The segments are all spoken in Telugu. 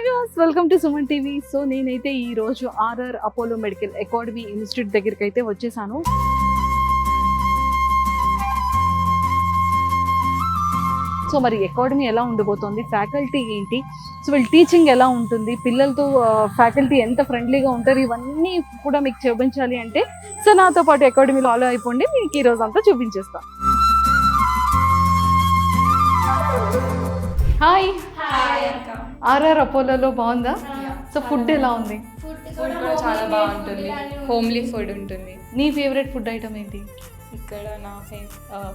Hi viewers, welcome to Suman TV. So నేనైతే ఈ రోజు RR Apollo medical Academy institute దగ్గరికి అయితే వచ్చేసాను. సో మరి అకాడమీ ఎలా ఉండబోతోంది, ఫ్యాకల్టీ ఏంటి, సో వీళ్ళ టీచింగ్ ఎలా ఉంటుంది, పిల్లలతో ఫ్యాకల్టీ ఎంత ఫ్రెండ్లీగా ఉంటారు, ఇవన్నీ కూడా మీకు చూపించాలి అంటే సో నాతో పాటు అకాడమీలో ఆలో అయిపోండి. మీకు ఈ రోజు అంతా చూపించేస్తాను. హాయ్, ఆర్ఆర్ అపోలోలో బాగుందా? సో ఫుడ్ ఎలా ఉంది? ఫుడ్ కూడా చాలా బాగుంటుంది, హోమ్లీ ఫుడ్ ఉంటుంది. నీ ఫేవరెట్ ఫుడ్ ఐటమ్ ఏంటి? ఇక్కడ నా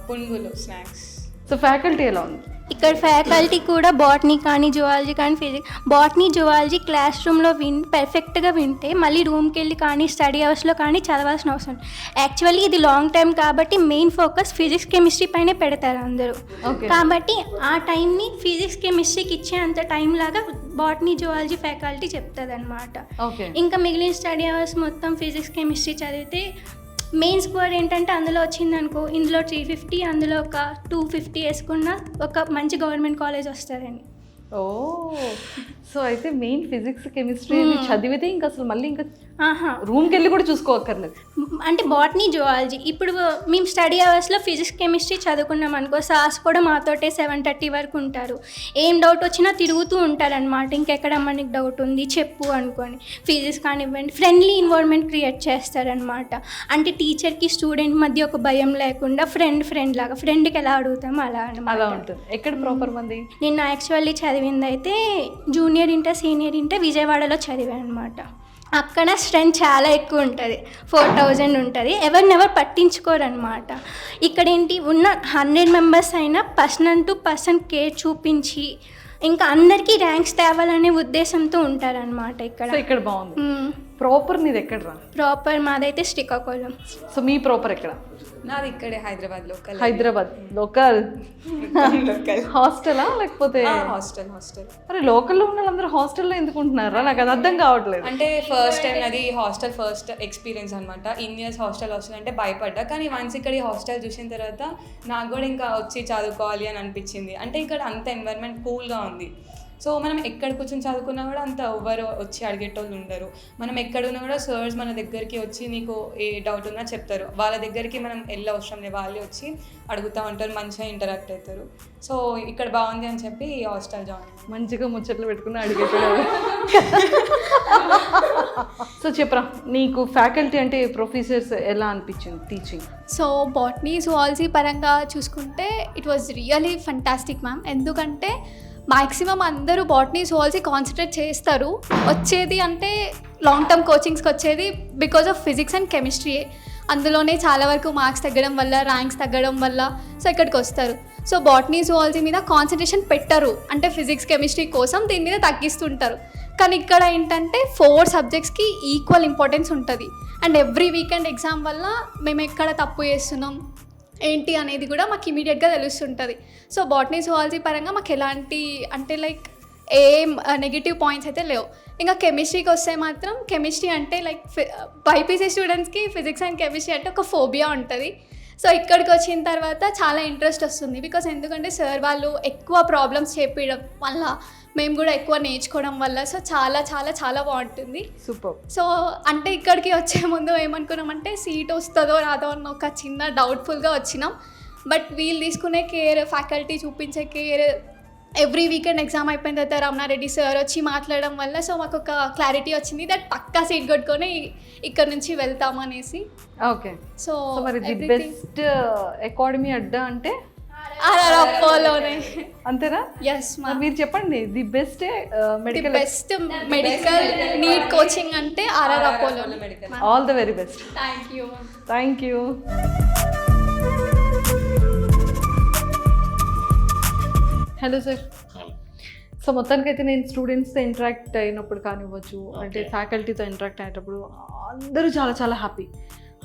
పునుగులు స్నాక్స్. సో ఫ్యాకల్టీ ఎలా ఉంది? ఇక్కడ ఫ్యాకల్టీ కూడా బాటనీ కానీ జువాలజీ కానీ ఫిజిక్స్, బాటనీ జువాలజీ క్లాస్ రూమ్లో పర్ఫెక్ట్గా వింటే మళ్ళీ రూమ్కి వెళ్ళి కానీ స్టడీ అవర్స్లో కానీ చదవాల్సిన అవసరం. యాక్చువల్లీ ఇది లాంగ్ టైం కాబట్టి మెయిన్ ఫోకస్ ఫిజిక్స్ కెమిస్ట్రీ పైనే పెడతారు అందరూ. కాబట్టి ఆ టైంని ఫిజిక్స్ కెమిస్ట్రీకి ఇచ్చే అంత టైం లాగా బాటనీ జువాలజీ ఫ్యాకల్టీ చెప్తుంది అనమాట. ఇంకా మిగిలిన స్టడీ అవర్స్ మొత్తం ఫిజిక్స్ కెమిస్ట్రీ చదివితే మెయిన్ స్కోర్ ఏంటంటే అందులో వచ్చిందనుకో, ఇందులో 350, అందులో ఒక 250 వేసుకున్న ఒక మంచి గవర్నమెంట్ కాలేజ్ వస్తుందండి. ఓ, సో అయితే మెయిన్ ఫిజిక్స్ కెమిస్ట్రీ చదివితే ఇంకా అసలు మళ్ళీ ఇంకా రూమ్కి వెళ్ళి కూడా చూసుకోవక్కర్లేదు. అంటే బాటనీ జువాలజీ ఇప్పుడు మేము స్టడీ అవర్స్లో ఫిజిక్స్ కెమిస్ట్రీ చదువుకున్నాం అనుకో, సార్స్ కూడా మాతోటే 7:30 వరకు ఉంటారు. ఏం డౌట్ వచ్చినా తిరుగుతూ ఉంటారనమాట. ఇంకెక్కడ మనకి డౌట్ ఉంది చెప్పు అనుకొని ఫిజిక్స్ కానివ్వండి, ఫ్రెండ్లీ ఎన్వైర్న్మెంట్ క్రియేట్ చేస్తారనమాట. అంటే టీచర్కి స్టూడెంట్ మధ్య ఒక భయం లేకుండా ఫ్రెండ్ లాగా, ఫ్రెండ్కి ఎలా అడుగుతామో అలా అనమాట. అలా ఉంటుంది. ఎక్కడ ప్రాపర్ మంది? నేను యాక్చువల్లీ చదివింది అయితే జూనియర్ ఇంటర్ సీనియర్ ఇంటర్ విజయవాడలో చదివాను అనమాట. అక్కడ స్ట్రెంత్ చాలా ఎక్కువ ఉంటుంది, 4000 ఉంటుంది. ఎవరినెవరు పట్టించుకోరనమాట. ఇక్కడ ఏంటి ఉన్న 100 మెంబర్స్ అయినా పర్సన్ టు పర్సన్ కేర్ చూపించి ఇంకా అందరికీ ర్యాంక్స్ తేవాలనే ఉద్దేశంతో ఉంటారనమాట ఇక్కడ. ఇక్కడ బాగుంది. ప్రాపర్ నీది ఎక్కడ రా? ప్రాపర్ మాదైతే శ్రీకాకుళం. సో మీ ప్రాపర్ ఎక్కడ? నాది ఇక్కడే హైదరాబాద్ లోకల్. హైదరాబాద్ లోకల్. హాస్టలా లేకపోతే? హాస్టల్. అరే లోకల్లో ఉన్న వాళ్ళందరూ హాస్టల్లో ఎందుకు ఉంటున్నారా? నాకు అది అర్థం కావట్లేదు. అంటే ఫస్ట్ టైం అది హాస్టల్ ఫస్ట్ ఎక్స్పీరియన్స్ అనమాట. ఇయర్స్ హాస్టల్ వస్తుందంటే భయపడ్డా, కానీ వన్స్ ఇక్కడ ఈ హాస్టల్ చూసిన తర్వాత నాకు కూడా ఇంకా వచ్చి చదువుకోవాలి అని అనిపించింది. అంటే ఇక్కడ అంత ఎన్వైర్న్మెంట్ కూల్గా ఉంది. సో మనం ఎక్కడ కూర్చొని చదువుకున్నా కూడా అంత ఎవరు వచ్చి అడిగేటోళ్ళు ఉండరు. మనం ఎక్కడున్నా కూడా సర్స్ మన దగ్గరికి వచ్చి నీకు ఏ డౌట్ ఉన్నా చెప్తారు. వాళ్ళ దగ్గరికి మనం వెళ్ళే అవసరం లేదు, వాళ్ళే వచ్చి అడుగుతూ ఉంటారు, మంచిగా ఇంటరాక్ట్ అవుతారు. సో ఇక్కడ బాగుంది అని చెప్పి ఈ హాస్టల్ జాయిన్. మంచిగా ముచ్చట్లు పెట్టుకుని అడిగేటోళ్ళు. సో చెప్పరా, నీకు ఫ్యాకల్టీ అంటే ప్రొఫెసర్స్ ఎలా అనిపించింది టీచింగ్? సో బాటనీ జువాలజీ పరంగా చూసుకుంటే it was really fantastic ma'am. ఎందుకంటే మ్యాక్సిమం అందరూ బాటనీ జువాలజీ కాన్సన్ట్రేట్ చేస్తారు. వచ్చేది అంటే లాంగ్ టర్మ్ కోచింగ్స్కి వచ్చేది బికాజ్ ఆఫ్ ఫిజిక్స్ అండ్ కెమిస్ట్రీయే. అందులోనే చాలా వరకు మార్క్స్ తగ్గడం వల్ల, ర్యాంక్స్ తగ్గడం వల్ల సో ఇక్కడికి వస్తారు. సో బాటనీ జువాలజీ మీద కాన్సన్ట్రేషన్ పెట్టరు, అంటే ఫిజిక్స్ కెమిస్ట్రీ కోసం దీని మీద తగ్గిస్తుంటారు. కానీ ఇక్కడ ఏంటంటే 4 సబ్జెక్ట్స్కి ఈక్వల్ ఇంపార్టెన్స్ ఉంటుంది. అండ్ ఎవ్రీ వీకెండ్ ఎగ్జామ్ వల్ల మేము ఎక్కడ తప్పు చేస్తున్నాం ఏంటి అనేది కూడా మాకు ఇమీడియట్గా తెలుస్తుంటుంది. సో బాటనీ జువాలజీ పరంగా మాకు ఎలాంటి అంటే లైక్ ఏం నెగిటివ్ పాయింట్స్ అయితే లేవు. ఇంకా కెమిస్ట్రీకి వస్తే మాత్రం కెమిస్ట్రీ అంటే లైక్ బైపీసీ స్టూడెంట్స్కి ఫిజిక్స్ అండ్ కెమిస్ట్రీ అంటే ఒక ఫోబియా ఉంటుంది. సో ఇక్కడికి వచ్చిన తర్వాత చాలా ఇంట్రెస్ట్ వస్తుంది. బికాస్ ఎందుకంటే సార్ వాళ్ళు ఎక్కువ ప్రాబ్లమ్స్ చేపించడం వల్ల, మేము కూడా ఎక్కువ నేర్చుకోవడం వల్ల సో చాలా చాలా చాలా బాగుంటుంది. సూపర్. సో అంటే ఇక్కడికి వచ్చే ముందు ఏమనుకున్నామంటే సీట్ వస్తుందో రాదో అన్న ఒక చిన్న డౌట్ఫుల్గా వచ్చినాం. బట్ వీళ్ళు తీసుకునే కేర్, ఫ్యాకల్టీ చూపించే కేర్, ఎవ్రీ వీకెండ్ ఎగ్జామ్ అయిపోయిన తర్వాత రమణారెడ్డి సార్ వచ్చి మాట్లాడడం వల్ల సో మాకు ఒక క్లారిటీ వచ్చింది దట్ పక్కా సీట్ కొట్టుకొని ఇక్కడ నుంచి వెళ్తాము అనేసి. ఓకే. సో మరి ది బెస్ట్ అకాడమీ అడ్డా అంటే ఆర్ఆర్ అపోలోనే అంతేనా? Yes ma'am. మీరు చెప్పండి, the best medical, best medical NEET coaching అంటే ఆర్ఆర్ అపోలోనే. All the very best. Thank you. Hello sir. So మొత్తానికైతే నేను స్టూడెంట్స్తో ఇంటరాక్ట్ అయినప్పుడు కానివ్వచ్చు, అంటే ఫ్యాకల్టీతో ఇంటరాక్ట్ అయ్యేటప్పుడు అందరూ చాలా చాలా హ్యాపీ.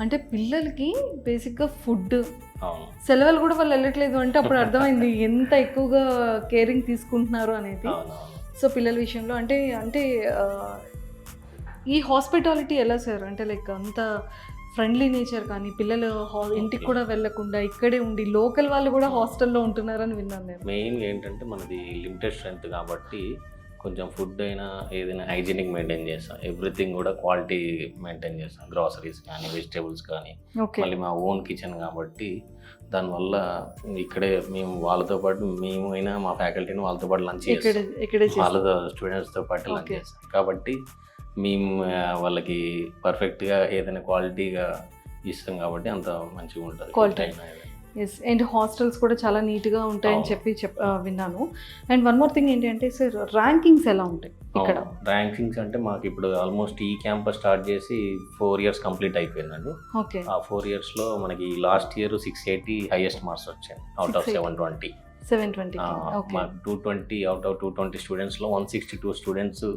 అంటే పిల్లలకి బేసిక్గా ఫుడ్, సెలవులు కూడా వాళ్ళు వెళ్ళట్లేదు అంటే అప్పుడు అర్థమైంది ఎంత ఎక్కువగా కేరింగ్ తీసుకుంటున్నారు అనేది. సో పిల్లల విషయంలో అంటే అంటే ఈ హాస్పిటాలిటీ ఎలా సార్? అంటే లైక్ అంత ఫ్రెండ్లీ నేచర్ కానీ, పిల్లలు ఇంటికి కూడా వెళ్ళకుండా ఇక్కడే ఉండి లోకల్ వాళ్ళు కూడా హాస్టల్లో ఉంటున్నారని విన్నాను నేను. మెయిన్గా ఏంటంటే మనది లిమిటెడ్ స్ట్రెంత్ కాబట్టి కొంచెం ఫుడ్ అయినా ఏదైనా హైజీనిక్ మెయింటైన్ చేస్తాం, ఎవ్రీథింగ్ కూడా క్వాలిటీ మెయింటైన్ చేస్తాం, గ్రాసరీస్ కానీ వెజిటేబుల్స్ కానీ. ఓకే. మళ్ళీ మా ఓన్ కిచెన్ కాబట్టి దానివల్ల ఇక్కడే మేము వాళ్ళతో పాటు మేము అయినా మా ఫ్యాకల్టీని వాళ్ళతో పాటు లంచ్ చేస్తాం, ఇక్కడే వాళ్ళతో స్టూడెంట్స్తో పాటు లంచ్ Okay. చేస్తాం. కాబట్టి మేము వాళ్ళకి పర్ఫెక్ట్గా ఏదైనా క్వాలిటీగా ఇస్తాం కాబట్టి అంత మంచిగా ఉంటుంది. Quality. ఎస్. అండ్ హాస్టల్స్ కూడా చాలా నీట్గా ఉంటాయని చెప్పి విన్నాను. అండ్ వన్ మోర్ థింగ్ ఏంటి అంటే సార్, ర్యాంకింగ్స్ ఎలా ఉంటాయి ఇక్కడ? ర్యాంకింగ్స్ అంటే మాకు ఇప్పుడు ఆల్మోస్ట్ ఈ క్యాంపస్ స్టార్ట్ చేసి 4 years కంప్లీట్ అయిపోయిందండి. ఓకే. ఆ 4 yearsలో మనకి లాస్ట్ ఇయర్ 680 హైయెస్ట్ మార్క్స్ వచ్చాయి అవుట్ ఆఫ్ 720. 720. ఓకే. మాకు 220 అవుట్ ఆఫ్ 220 స్టూడెంట్స్లో 162 students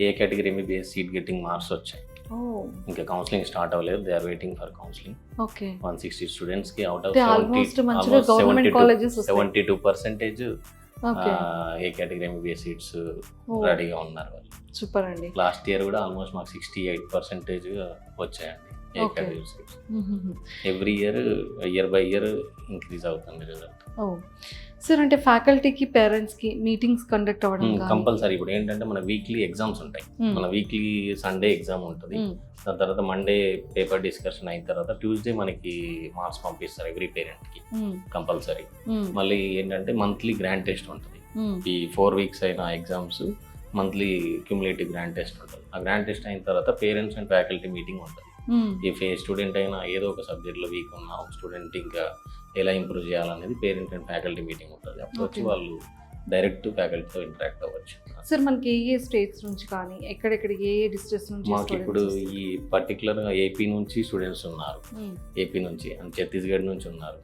A category MBBS seat getting marks వచ్చాయి. ఇంకా కౌన్సిలింగ్ స్టార్ట్ అవ్వలేదు, they are waiting for counselling. Okay. 160 స్టూడెంట్స్కి అవుట్ ఆఫ్ ఆల్మోస్ట్ మంచిగా government colleges 72% okay. A category MBBS seats రెడీగా ఉన్నారు వాళ్ళు. సూపర్ అండి. లాస్ట్ ఇయర్ కూడా ఆల్మోస్ట్ మాకు 68% వచ్చాయండి ఏ Okay. Category seats. Every year by year increase అవుతుంది రిజల్ట్. ఓ సార్, అంటే ఫ్యాకల్టీకి పేరెంట్స్కి మీటింగ్స్ కండక్ట్ అవ్వడం కానీ? కంపల్సరీ. ఇప్పుడు ఏంటంటే మన వీక్లీ ఎగ్జామ్స్ ఉంటాయి, మన వీక్లీ సండే ఎగ్జామ్ ఉంటుంది, దాని తర్వాత మండే పేపర్ డిస్కషన్ అయిన తర్వాత ట్యూస్డే మనకి మార్క్స్ పంపిస్తారు ఎవ్రీ పేరెంట్కి కంపల్సరీ. మళ్ళీ ఏంటంటే మంత్లీ గ్రాండ్ టెస్ట్ ఉంటుంది. ఈ 4 weeks అయిన exams monthly cumulative grand test ఉంటుంది. ఆ గ్రాండ్ టెస్ట్ అయిన తర్వాత పేరెంట్స్ అండ్ ఫ్యాకల్టీ మీటింగ్ ఉంటుంది. ఇఫ్ ఏ స్టూడెంట్ అయినా ఏదో ఒక సబ్జెక్ట్లో వీక్ ఉన్న ఒక స్టూడెంట్ ఇంకా ఎలా ఇంప్రూవ్ చేయాలనేది పేరెంట్ అండ్ ఫ్యాకల్టీ మీటింగ్ ఉంటుంది. అప్పుడు వచ్చి వాళ్ళు డైరెక్ట్ ఫ్యాకల్టీతో ఇంటరాక్ట్ అవ్వచ్చు. సార్, మనకి ఏ స్టేట్స్ నుంచి కానీ ఎక్కడెక్కడ ఏ డిస్ట్రిక్ట్స్ నుంచి? మాకు ఇప్పుడు ఈ పర్టికులర్గా ఏపీ నుంచి స్టూడెంట్స్ ఉన్నారు, ఏపీ నుంచి అండ్ ఛత్తీస్గఢ్ నుంచి ఉన్నారు,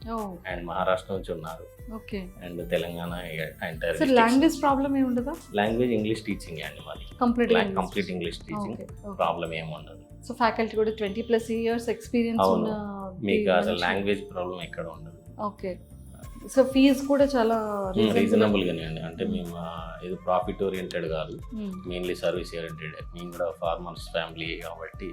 అండ్ మహారాష్ట్ర నుంచి ఉన్నారు, okay. And Telangana entire. Sir, language problem ఏమి ఉండదా? లాంగ్వేజ్ ఇంగ్లీష్ టీచింగ్ అండి మాది, కంప్లీట్ ఇంగ్లీష్ టీచింగ్, ప్రాబ్లం ఏమి ఉండదు. సో ఫ్యాకల్టీ కూడా 20+ years ఎక్స్పీరియన్స్ ఉన్న మీకు అసలు లాంగ్వేజ్ ప్రాబ్లం ఎక్కడ ఉండదు. ఓకే. సో ఫీజ్ కూడా చాలా రీజనబుల్గానే అండి. అంటే మేము ఏదో ప్రాఫిట్ ఓరియంటెడ్ కాదు, మెయిన్లీ సర్వీస్ ఓరియంటెడ్. మేము కూడా ఫార్మర్స్ ఫ్యామిలీ కాబట్టి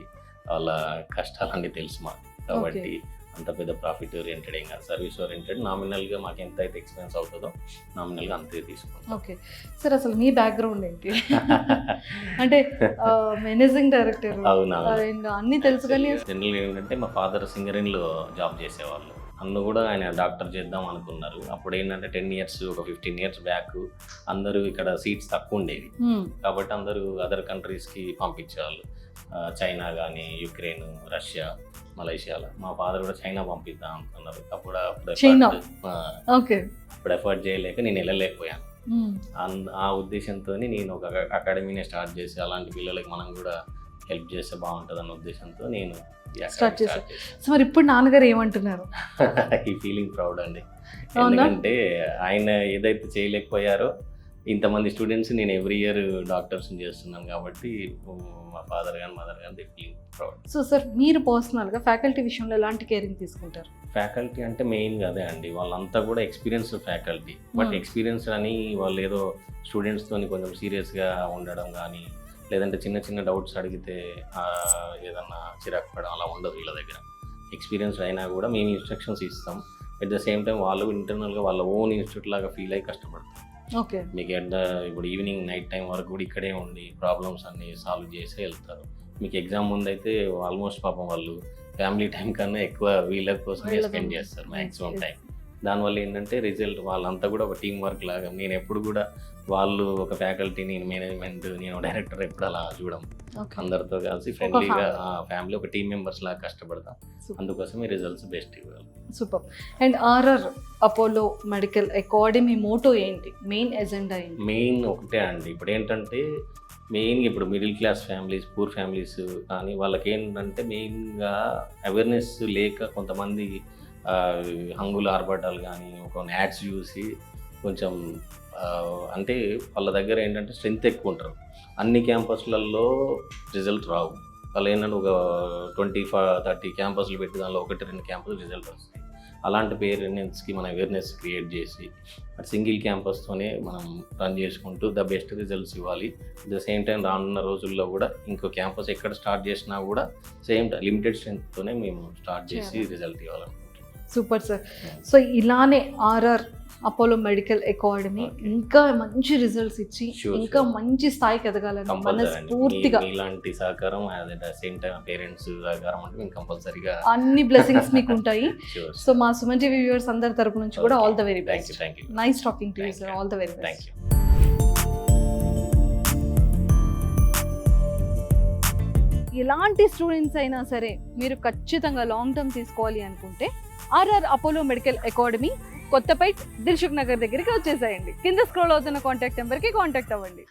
వాళ్ళ కష్టాలన్నీ తెలుసు మాకు, కాబట్టి అంత పెద్ద ప్రాఫిట్ ఓరియంటెడ్ ఏం కాదు, సర్వీస్ ఓరియంటెడ్. నామినల్గా మాకు ఎంత అయితే ఎక్స్పెన్స్ అవుతుందో నామినల్గా అంతే తీసుకుంటాం. ఓకే. సార్, అసలు మీ బ్యాక్గ్రౌండ్ ఏంటి? అంటే మేనేజింగ్ డైరెక్టర్ అన్నీ తెలుసు కానీ జనరల్గా ఏంటంటే మా ఫాదర్ సింగరేణిలో జాబ్ చేసేవాళ్ళు, అన్న కూడా ఆయన డాక్టర్ చేద్దాం అనుకున్నారు. అప్పుడు ఏంటంటే 10 years ఒక 15 years బ్యాక్ అందరూ ఇక్కడ సీట్స్ తక్కువ ఉండేవి కాబట్టి అందరూ అదర్ కంట్రీస్కి పంపించేవాళ్ళు, చైనా కానీ యుక్రెయిన్, రష్యా, మలేషియాలో. మా ఫాదర్ కూడా చైనా పంపిద్దాం అనుకున్నారు. అప్పుడు ఎఫర్ట్ చేయలేక నేను వెళ్ళలేకపోయాను. ఆ ఉద్దేశంతో నేను ఒక అకాడమీని స్టార్ట్ చేసి అలాంటి పిల్లలకి మనం కూడా హెల్ప్ చేస్తే బాగుంటుంది అన్న ఉద్దేశంతో నేను స్టార్ట్ చేశాను. సో మరి ఇప్పుడు నాన్నగారు ఏమంటున్నారు? ఈ ఫీలింగ్ ప్రౌడ్ అండి, ఎందుకంటే ఆయన ఏదైతే చేయలేకపోయారో ఇంతమంది స్టూడెంట్స్ నేను ఎవ్రీ ఇయర్ డాక్టర్స్ని చేస్తున్నాను కాబట్టి మా ఫాదర్ కానీ మదర్ కానీ ఫీలింగ్ ప్రౌడ్. సో సార్, మీరు పర్సనల్గా ఫ్యాకల్టీ విషయంలో ఎలాంటి కేరింగ్ తీసుకుంటారు? ఫ్యాకల్టీ అంటే మెయిన్గా అదే అండి, వాళ్ళంతా కూడా ఎక్స్పీరియన్స్ ఫ్యాకల్టీ. బట్ ఎక్స్పీరియన్స్ అని వాళ్ళు ఏదో స్టూడెంట్స్తో కొంచెం సీరియస్గా ఉండడం కానీ, లేదంటే చిన్న చిన్న డౌట్స్ అడిగితే ఏదన్నా చిరాకు పడడం అలా ఉండదు వీళ్ళ దగ్గర. ఎక్స్పీరియన్స్ అయినా కూడా మేము ఇన్స్ట్రక్షన్స్ ఇస్తాం, అట్ ద సేమ్ టైం వాళ్ళు ఇంటర్నల్గా వాళ్ళ ఓన్ ఇన్స్టిట్యూట్ లాగా ఫీల్ అయ్యి కష్టపడతాం. ఓకే. మీకు ఇప్పుడు ఈవినింగ్ నైట్ టైం వరకు కూడా ఇక్కడే ఉండి ప్రాబ్లమ్స్ అన్ని సాల్వ్ చేసి వెళ్తారు. మీకు ఎగ్జామ్ ముందు అయితే ఆల్మోస్ట్ పాపం వాళ్ళు ఫ్యామిలీ టైం కన్నా ఎక్కువ వీళ్ళ కోసమే స్పెండ్ చేస్తారు మ్యాక్సిమం టైం. దానివల్ల ఏంటంటే రిజల్ట్ వాళ్ళంతా కూడా ఒక టీం వర్క్ లాగా. నేను ఎప్పుడు కూడా వాళ్ళు ఒక ఫ్యాకల్టీ, నేను మేనేజ్మెంట్, నేను డైరెక్టర్ ఎప్పుడు అలా చూడం. అందరితో కలిసి ఫ్రెండ్లీగా ఫ్యామిలీ ఒక టీం మెంబర్స్ లాగా కష్టపడతాం. అందుకోసమే రిజల్ట్స్ బెస్ట్ ఇవ్వాలి. Super. And RR Apollo medical Academy motto ఏంటి? మెయిన్ ఎజెండా ఏంటి? మెయిన్ ఒకటే అండి, ఇప్పుడు ఏంటంటే మెయిన్గా ఇప్పుడు middle class families, poor families కానీ వాళ్ళకి ఏంటంటే మెయిన్గా అవేర్నెస్ లేక కొంతమంది హంగులు ఆర్భటాలు కానీ ఒక యాడ్స్ చూసి కొంచెం అంటే వాళ్ళ దగ్గర ఏంటంటే స్ట్రెంత్ ఎక్కువ ఉంటారు. అన్ని క్యాంపస్లలో రిజల్ట్ రావు. వాళ్ళు ఏంటంటే ఒక 20-30 క్యాంపస్లు పెట్టి దానిలో 1-2 క్యాంపస్ రిజల్ట్ వస్తాయి. అలాంటి పేరెంట్స్కి మనం అవేర్నెస్ క్రియేట్ చేసి సింగిల్ క్యాంపస్తోనే మనం రన్ చేసుకుంటూ ద బెస్ట్ రిజల్ట్స్ ఇవ్వాలి. అట్ ద సేమ్ టైం రానున్న రోజుల్లో కూడా ఇంకో క్యాంపస్ ఎక్కడ స్టార్ట్ చేసినా కూడా సేమ్ లిమిటెడ్ స్ట్రెంత్తోనే మేము స్టార్ట్ చేసి రిజల్ట్ ఇవ్వాలనుకుంటున్నాం. Super sir. సో ఇలానే ఆర్ఆర్ అపోలో మెడికల్ అకాడమీ ఇంకా మంచి రిజల్ట్స్ ఇచ్చి Sure, ఇంకా sure. మంచి స్థాయికి ఎదగాలని కంపల్సరీ మనస్ఫూర్తిగా ఇలాంటి సహకారం at the same time parents సహకారం అంటే మేము కంపల్సరీగా అన్ని బ్లెస్సింగ్స్ మీకు ఉంటాయి. Sure, సో మా సుమన్ టీవీ వ్యూవర్స్ అందరి తరపు నుంచి కూడా all the very thank you best. Thank you nice talking to you sir. All the very thank best. You. ఎలాంటి స్టూడెంట్స్ అయినా సరే మీరు ఖచ్చితంగా లాంగ్ టర్మ్ తీసుకోవాలి అనుకుంటే RR Apollo medical Academy Kothapet Dilsukhnagar దగ్గరికి వచ్చేసేయండి. కింద స్క్రోల్ అవుతున్న కాంటాక్ట్ నెంబర్కి కాంటాక్ట్ అవ్వండి.